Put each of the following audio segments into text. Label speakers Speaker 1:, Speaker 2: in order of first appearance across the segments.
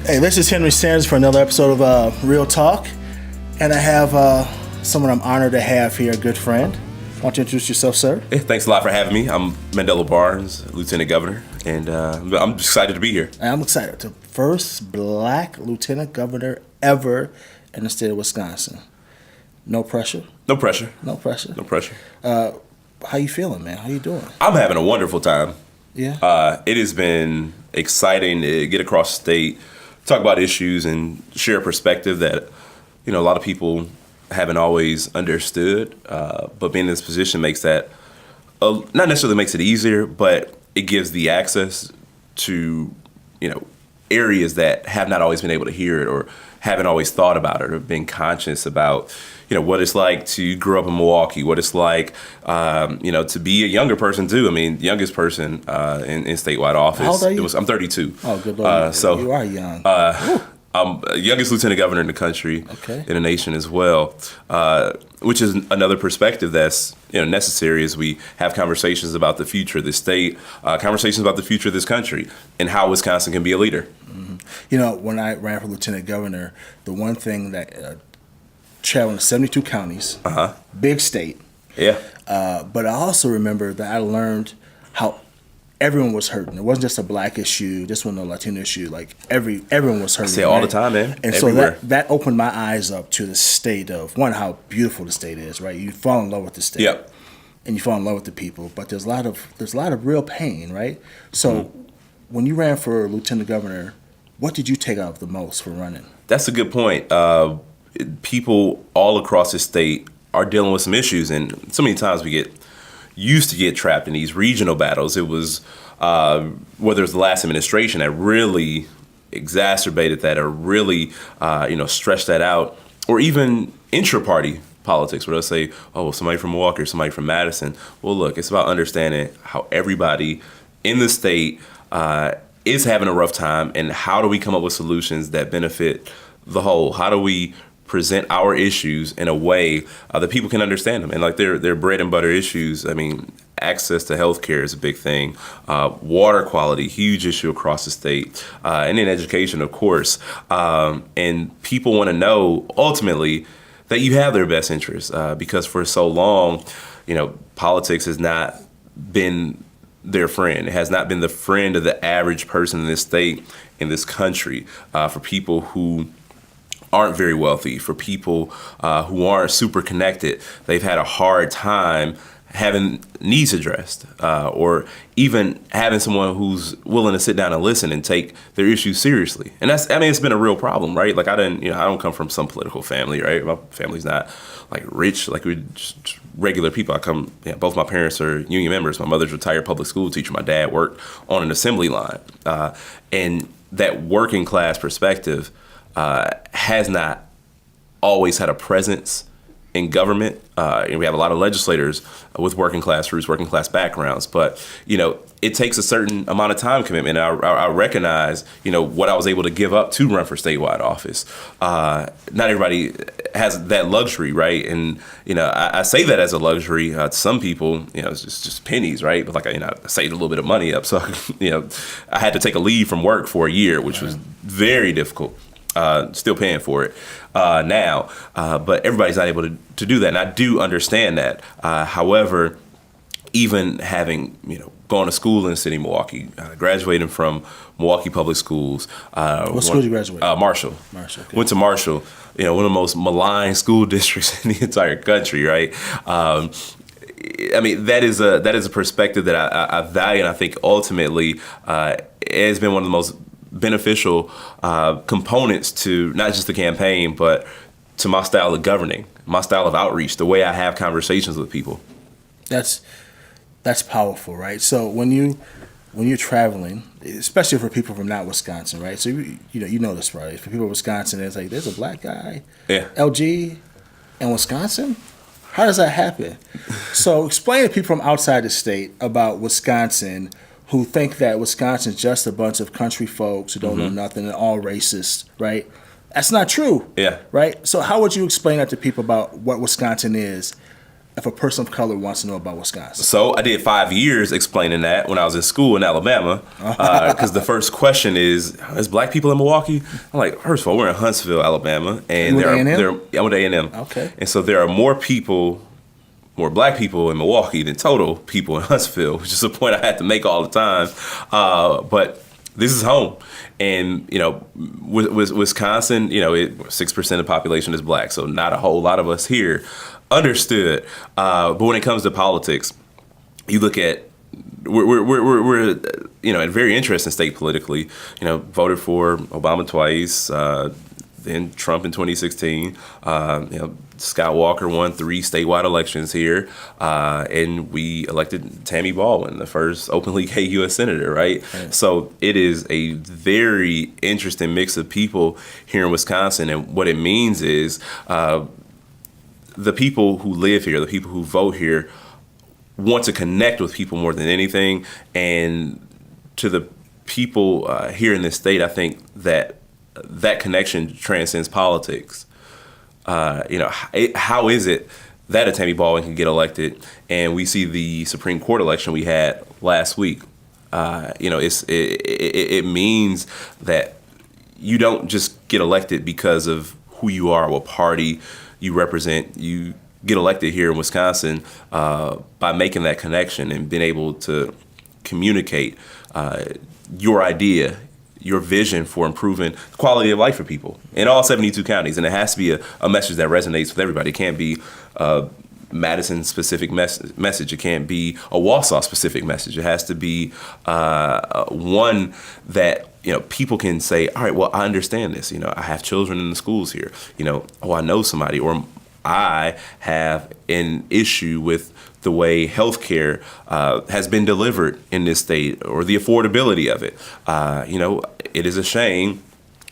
Speaker 1: Hey, this is Henry Sanders for another episode of Real Talk, and I have someone I'm honored to have here, a good friend. Why don't you introduce yourself, sir?
Speaker 2: Hey, thanks a lot for having me. I'm Mandela Barnes, Lieutenant Governor, and I'm just excited to be here.
Speaker 1: I'm excited. The first black lieutenant governor ever in the state of Wisconsin. No pressure?
Speaker 2: No pressure.
Speaker 1: No pressure?
Speaker 2: No pressure.
Speaker 1: How you feeling, man? How you doing?
Speaker 2: I'm having a wonderful time.
Speaker 1: Yeah?
Speaker 2: It has been exciting to get across the state, talk about issues, and share a perspective that, a lot of people haven't always understood. But being in this position makes that, not necessarily makes it easier, but it gives the access to, areas that have not always been able to hear it or haven't always thought about it or been conscious about, what it's like to grow up in Milwaukee, what it's like, to be a younger person too. I mean, youngest person in statewide office.
Speaker 1: How old are you?
Speaker 2: I'm 32.
Speaker 1: Oh, good Lord.
Speaker 2: So
Speaker 1: you are young.
Speaker 2: I'm the youngest lieutenant governor in the country,
Speaker 1: Okay.
Speaker 2: in the nation as well, which is another perspective that's necessary as we have conversations about the future of the state, conversations about the future of this country, and how Wisconsin can be a leader.
Speaker 1: Mm-hmm. When I ran for lieutenant governor, the one thing that traveling 72 counties, big state.
Speaker 2: Yeah.
Speaker 1: But I also remember that I learned how everyone was hurting. It wasn't just a black issue, this wasn't a Latino issue. Like everyone was hurting.
Speaker 2: I say it all the time, man.
Speaker 1: And
Speaker 2: everywhere.
Speaker 1: So that opened my eyes up to the state of, one, how beautiful the state is, right? You fall in love with the state.
Speaker 2: Yep.
Speaker 1: And you fall in love with the people. But there's a lot of real pain, right? So when you ran for lieutenant governor, what did you take out the most for running?
Speaker 2: That's a good point. People all across the state are dealing with some issues, and so many times we used to get trapped in these regional battles. It was whether it was the last administration that really exacerbated that, or really stretched that out, or even intra-party politics, where they'll say, "Oh, well, somebody from Milwaukee or somebody from Madison." Well, look, it's about understanding how everybody in the state is having a rough time, and how do we come up with solutions that benefit the whole? How do we present our issues in a way that people can understand them, and like they're bread and butter issues. I mean, access to healthcare is a big thing. Water quality, huge issue across the state, and in education, of course. And people want to know ultimately that you have their best interests, because for so long, politics has not been their friend. It has not been the friend of the average person in this state, in this country, for people who aren't very wealthy, for people who aren't super connected. They've had a hard time having needs addressed, or even having someone who's willing to sit down and listen and take their issues seriously. And it's been a real problem, right? Like I don't come from some political family, right? My family's not like rich, like we're just regular people. Both my parents are union members. My mother's a retired public school teacher. My dad worked on an assembly line. And that working class perspective has not always had a presence in government. And we have a lot of legislators with working class roots, working class backgrounds. But, it takes a certain amount of time commitment. And I recognize, what I was able to give up to run for statewide office. Not everybody has that luxury, right? And, I say that as a luxury. To some people, it's just pennies, right? But I saved a little bit of money up. So, I had to take a leave from work for a year, which was very difficult. Still paying for it now, but everybody's not able to do that, and I do understand that. However, even having gone to school in the city of Milwaukee, graduating from Milwaukee Public Schools.
Speaker 1: What school did you graduate?
Speaker 2: Marshall.
Speaker 1: Marshall. Okay.
Speaker 2: Went to Marshall. One of the most maligned school districts in the entire country, right? That is a perspective that I value, and I think ultimately it has been one of the most beneficial components to not just the campaign, but to my style of governing, my style of outreach, the way I have conversations with people.
Speaker 1: That's powerful, right? So when you're traveling, especially for people from not Wisconsin, right? So you know this, right? For people in Wisconsin, it's like there's a black guy, LG, in Wisconsin. How does that happen? So explain to people from outside the state about Wisconsin, who think that Wisconsin's just a bunch of country folks who don't know nothing and all racist, right? That's not true.
Speaker 2: Yeah.
Speaker 1: Right? So how would you explain that to people about what Wisconsin is if a person of color wants to know about Wisconsin?
Speaker 2: So I did 5 years explaining that when I was in school in Alabama, because the first question is black people in Milwaukee? I'm like, first of all, we're in Huntsville, Alabama, and
Speaker 1: I went
Speaker 2: to A&M.
Speaker 1: Okay.
Speaker 2: And so there are more black people in Milwaukee than total people in Huntsville, which is a point I had to make all the time. But this is home. And, Wisconsin, 6% of the population is black, so not a whole lot of us here. Understood. But when it comes to politics, you look at, we're a very interesting state politically. Voted for Obama twice, then Trump in 2016. Scott Walker won 3 statewide elections here, and we elected Tammy Baldwin, the first openly gay U.S. senator, right? So it is a very interesting mix of people here in Wisconsin, and what it means is the people who live here, the people who vote here, want to connect with people more than anything, and to the people here in this state, I think that connection transcends politics. How is it that a Tammy Baldwin can get elected, and we see the Supreme Court election we had last week? It means that you don't just get elected because of who you are, what party you represent. You get elected here in Wisconsin by making that connection and being able to communicate your idea, your vision for improving the quality of life for people in all 72 counties. And it has to be a message that resonates with everybody. It can't be a Madison-specific message. It can't be a Wausau-specific message. It has to be one that people can say, all right, well, I understand this. I have children in the schools here. I know somebody, or I have an issue with the way healthcare has been delivered in this state, or the affordability of it. It is a shame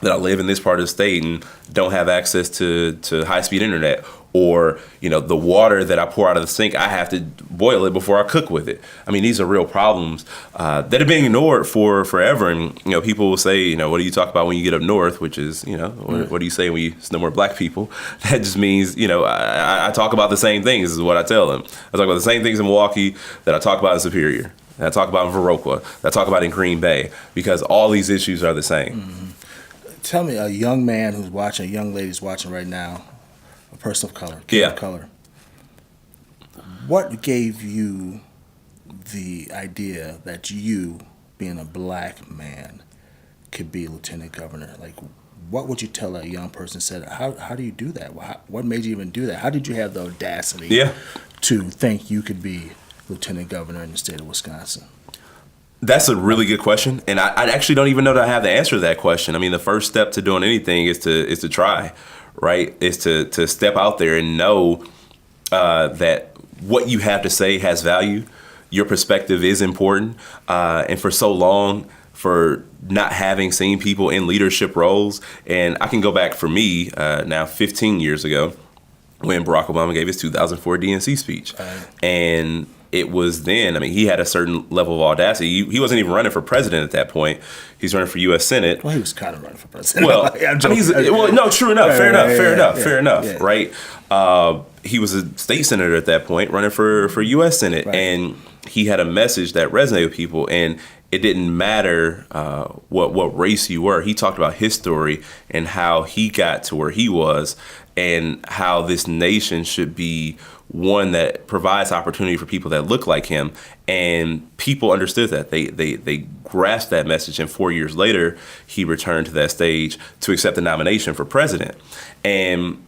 Speaker 2: that I live in this part of the state and don't have access to high-speed internet, or the water that I pour out of the sink, I have to boil it before I cook with it. I mean, these are real problems that have been ignored for forever. And people will say, what do you talk about when you get up north? Which is, what do you say when there's no more black people? That just means, I talk about the same things, is what I tell them. I talk about the same things in Milwaukee that I talk about in Superior, that I talk about in Viroqua, that I talk about in Green Bay, because all these issues are the same.
Speaker 1: Mm-hmm. Tell me, a young man who's watching, a young lady's watching right now, a person of color, of color. What gave you the idea that you, being a black man, could be lieutenant governor? Like, what would you tell a young person? Said, how do you do that? What made you even do that? How did you have the audacity to think you could be lieutenant governor in the state of Wisconsin?
Speaker 2: That's a really good question, and I actually don't even know that I have the answer to that question. I mean, the first step to doing anything is to try, right? Is to step out there and know that what you have to say has value. Your perspective is important, and for so long, for not having seen people in leadership roles, and I can go back for me now 15 years ago when Barack Obama gave his 2004 DNC speech, and it was then, he had a certain level of audacity. He wasn't even running for president at that point. He's running for U.S. Senate.
Speaker 1: Well, he was kind of running for president.
Speaker 2: Well, true enough. Fair enough, right? He was a state senator at that point, running for U.S. Senate. Right. And he had a message that resonated with people. And it didn't matter what race you were. He talked about his story and how he got to where he was, and how this nation should be one that provides opportunity for people that look like him. And people understood that. They grasped that message. And 4 years later, he returned to that stage to accept the nomination for president. And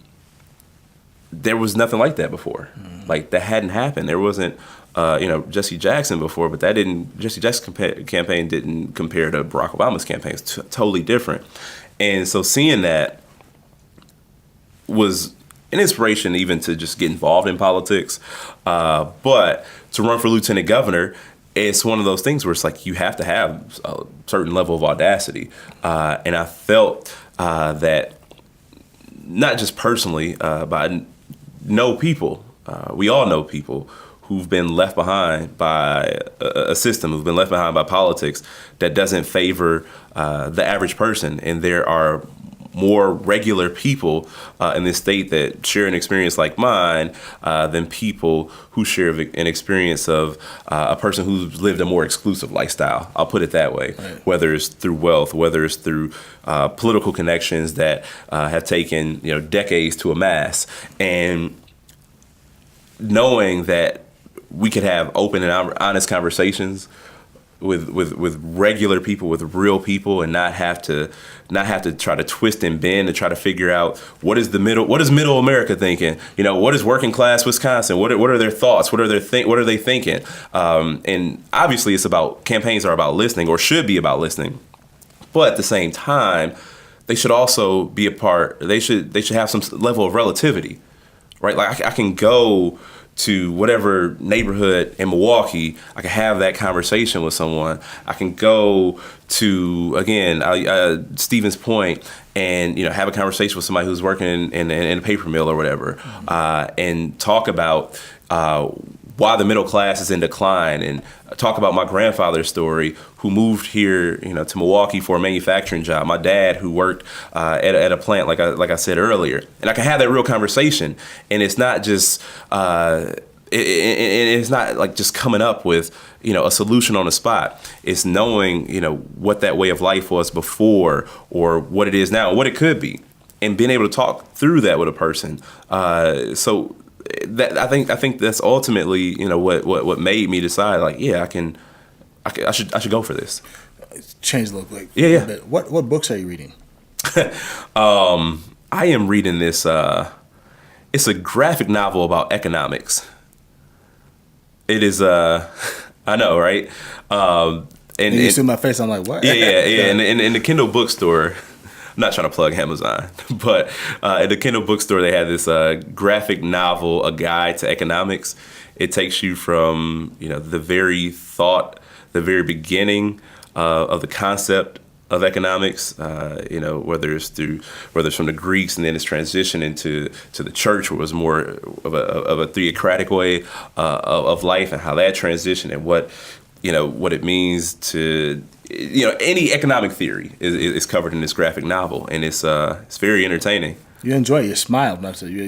Speaker 2: there was nothing like that before. Mm-hmm. Like, that hadn't happened. There wasn't, Jesse Jackson before, but Jesse Jackson's campaign didn't compare to Barack Obama's campaign. It's totally different. And so seeing that was an inspiration even to just get involved in politics. But to run for lieutenant governor, it's one of those things where it's like you have to have a certain level of audacity. And I felt that, not just personally, but I know people, we all know people who've been left behind by a system, who've been left behind by politics that doesn't favor the average person. And there are more regular people in this state that share an experience like mine than people who share an experience of a person who's lived a more exclusive lifestyle. I'll put it that way. Right. Whether it's through wealth, whether it's through political connections that have taken decades to amass, and knowing that we could have open and honest conversations with regular people, with real people, and not have to try to twist and bend and try to figure out what is middle America thinking, what is working class Wisconsin, what are their thoughts, what are they thinking, and obviously campaigns are about listening, or should be about listening, but at the same time they should also be they should have some level of relativity, right? Like I can go to whatever neighborhood in Milwaukee, I can have that conversation with someone. I can go to, again, Stevens Point, and have a conversation with somebody who's working in a paper mill or whatever, and talk about why the middle class is in decline, and talk about my grandfather's story, who moved here, to Milwaukee for a manufacturing job. My dad, who worked at a plant, like I said earlier, and I can have that real conversation, and it's not just it's not like just coming up with a solution on the spot. It's knowing what that way of life was before, or what it is now, and what it could be, and being able to talk through that with a person. So that I think that's ultimately what made me decide, like, yeah, I should go for this.
Speaker 1: Change a little bit.
Speaker 2: Yeah.
Speaker 1: What books are you reading?
Speaker 2: I am reading this. It's a graphic novel about economics. It is. I know, right? And
Speaker 1: you see my face. I'm like, what?
Speaker 2: Yeah. And in the Kindle bookstore. I'm not trying to plug Amazon, but at the Kindle bookstore, they have this graphic novel, A Guide to Economics. It takes you from, the very beginning of the concept of economics, whether it's from the Greeks, and then it's transitioned into the church, where it was more of a theocratic way of life, and how that transitioned, and what it means to, any economic theory is covered in this graphic novel, and it's very entertaining.
Speaker 1: You enjoy it. You smile.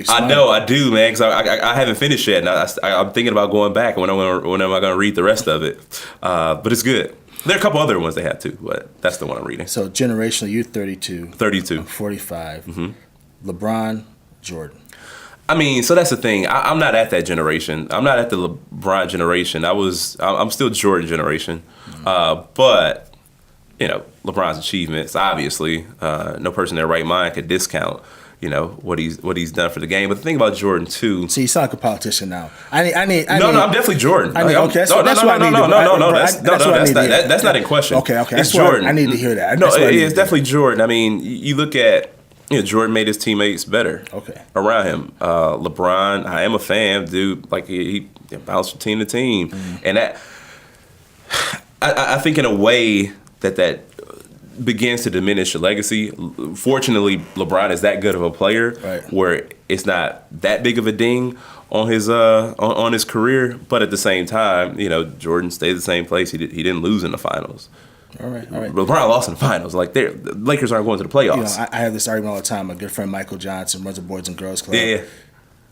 Speaker 2: I know, I do, man, because I haven't finished yet, and I'm thinking about going back, and when am I going to read the rest of it? But it's good. There are a couple other ones they have too, but that's the one I'm reading.
Speaker 1: So generationally, you're 32.
Speaker 2: 32.
Speaker 1: I'm 45.
Speaker 2: Mm-hmm.
Speaker 1: LeBron, Jordan.
Speaker 2: I mean, so that's the thing. I'm not at that generation. I'm not at the LeBron generation. I'm still Jordan generation. Mm-hmm. But LeBron's achievements, obviously, no person in their right mind could discount, what he's done for the game. But the thing about Jordan too. See,
Speaker 1: you sound like a politician now. I need.
Speaker 2: No, I'm definitely Jordan.
Speaker 1: Okay, that's what I need.
Speaker 2: That's not in question.
Speaker 1: Okay.
Speaker 2: It's Jordan.
Speaker 1: I need to hear that.
Speaker 2: It's definitely Jordan. I mean, you look at. Jordan made his teammates better.
Speaker 1: Okay.
Speaker 2: Around him, LeBron. I am a fan, dude. Like he bounced from team to team, and that. I think in a way that begins to diminish the legacy. Fortunately, LeBron is that good of a player,
Speaker 1: right,
Speaker 2: where it's not that big of a ding on his on his career. But at the same time, Jordan stayed the same place. He didn't lose in the finals.
Speaker 1: All right.
Speaker 2: LeBron lost in the finals. Like the Lakers aren't going to the playoffs.
Speaker 1: I have this argument all the time. My good friend Michael Johnson runs a Boys and Girls Club.
Speaker 2: Yeah.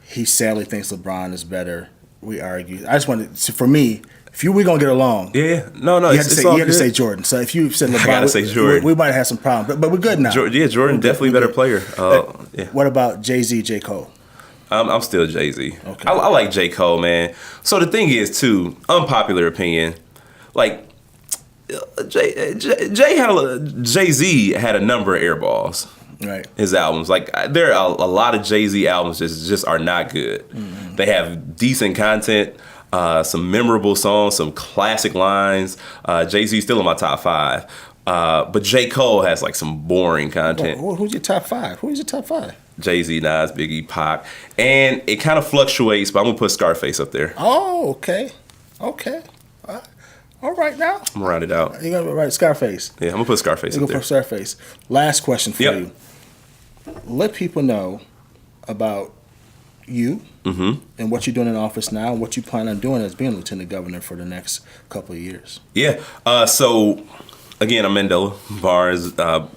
Speaker 1: He sadly thinks LeBron is better. We argue. I just wanted to, for me, if we're gonna get along,
Speaker 2: no,
Speaker 1: you have to say Jordan. So if you said LeBron,
Speaker 2: I gotta say Jordan.
Speaker 1: We might have some problems, but we're good now.
Speaker 2: Jordan definitely a better player.
Speaker 1: What about Jay-Z, J. Cole?
Speaker 2: I'm still Jay-Z.
Speaker 1: Okay.
Speaker 2: I like J. Cole, man. So the thing is, too, unpopular opinion, like Jay-Z had a number of airballs.
Speaker 1: Right.
Speaker 2: His albums, like there are a lot of Jay-Z albums just are not good. Mm-hmm. They have decent content, some memorable songs, some classic lines. Jay-Z's still in my top 5. But J. Cole has like some boring content.
Speaker 1: Who's your top 5? Who's your top 5?
Speaker 2: Jay-Z, Nas, Biggie, Pac. And it kind of fluctuates, but I'm going to put Scarface up there.
Speaker 1: Oh, okay. All right now.
Speaker 2: I'm going to round it out.
Speaker 1: You're going to write Scarface.
Speaker 2: Yeah, I'm going to put Scarface up there.
Speaker 1: Go for Scarface. Last question for you. Let people know about you and what you're doing in office now, and what you plan on doing as being lieutenant governor for the next couple of years.
Speaker 2: Yeah. So, again, I'm Mandela Barnes,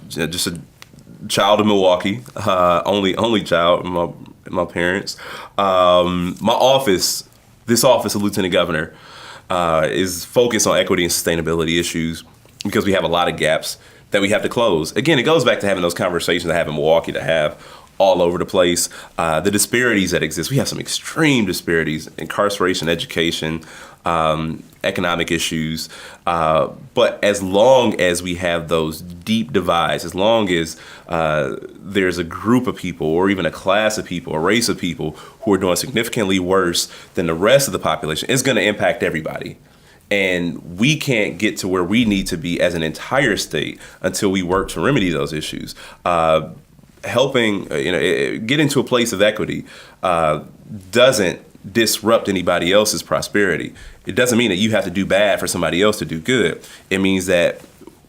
Speaker 2: just a child of Milwaukee, only child. My parents. This office of Lieutenant Governor, is focused on equity and sustainability issues because we have a lot of gaps that we have to close. Again, it goes back to having those conversations I have in Milwaukee to have all over the place. The disparities that exist. We have some extreme disparities: incarceration, education, economic issues. But as long as we have those deep divides, as long as there's a group of people or even a class of people, a race of people who are doing significantly worse than the rest of the population, it's going to impact everybody. And we can't get to where we need to be as an entire state until we work to remedy those issues. Helping, get into a place of equity doesn't disrupt anybody else's prosperity. It doesn't mean that you have to do bad for somebody else to do good. It means that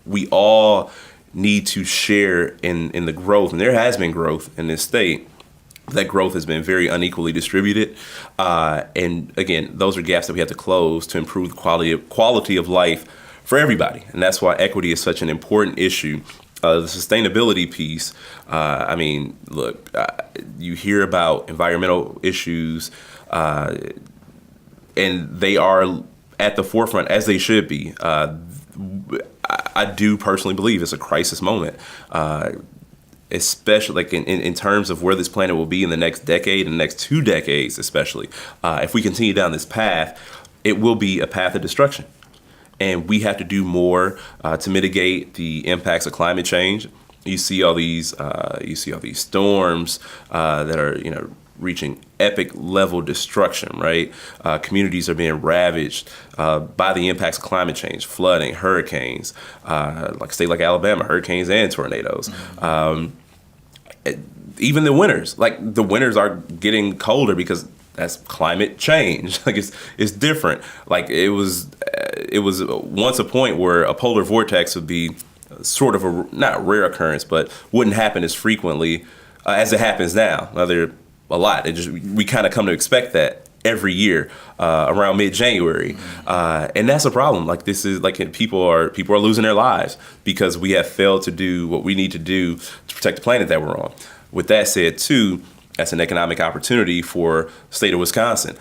Speaker 2: we all need to share in the growth. And there has been growth in this state. That growth has been very unequally distributed. And again, those are gaps that we have to close to improve the quality of life for everybody. And that's why equity is such an important issue. The sustainability piece, look, you hear about environmental issues, and they are at the forefront, as they should be. I do personally believe it's a crisis moment, especially like in terms of where this planet will be in the next decade and the next 2 decades, especially. If we continue down this path, it will be a path of destruction. And we have to do more to mitigate the impacts of climate change. You see all these storms that are reaching epic level destruction. Right, communities are being ravaged by the impacts of climate change, flooding, hurricanes. Like a state like Alabama, hurricanes and tornadoes. Even the winters, the winters are getting colder because that's climate change. It's different. It was once a point where a polar vortex would be sort of a not rare occurrence, but wouldn't happen as frequently as it happens now. Now they're a lot. We kind of come to expect that every year around mid-January, and that's a problem. This is people are losing their lives because we have failed to do what we need to do to protect the planet that we're on. With that said, too, that's an economic opportunity for the state of Wisconsin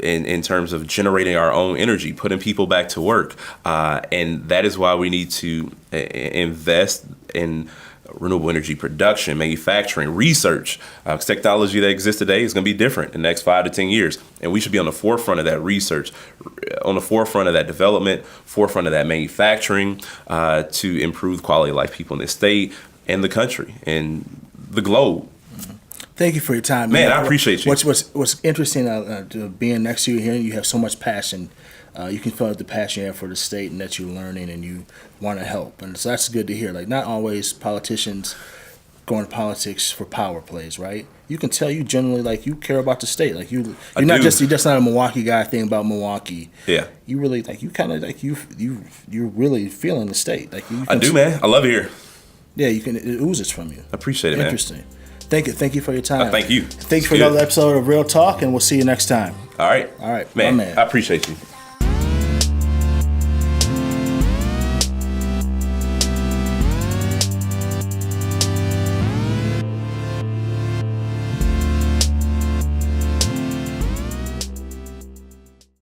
Speaker 2: in terms of generating our own energy, putting people back to work. And that is why we need to invest in renewable energy production, manufacturing, research. Technology that exists today is going to be different in the next 5 to 10 years. And we should be on the forefront of that research, on the forefront of that development, forefront of that manufacturing to improve the quality of life of people in this state and the country and the globe.
Speaker 1: Thank you for your time,
Speaker 2: man. I appreciate you.
Speaker 1: What's interesting being next to you here, you have so much passion. You can feel the passion you have for the state and that you're learning and you want to help. And so that's good to hear. Not always politicians go into politics for power plays, right? You can tell you generally you care about the state. You're just not a Milwaukee guy thinking about Milwaukee. Yeah. You really you're really feeling the state.
Speaker 2: I do, man. I love it here.
Speaker 1: Yeah, it oozes from you.
Speaker 2: I appreciate it, man.
Speaker 1: Interesting. Thank you for your time.
Speaker 2: Thank you.
Speaker 1: Thank you for another episode of Real Talk, and we'll see you next time.
Speaker 2: All right.
Speaker 1: Man.
Speaker 2: I appreciate you.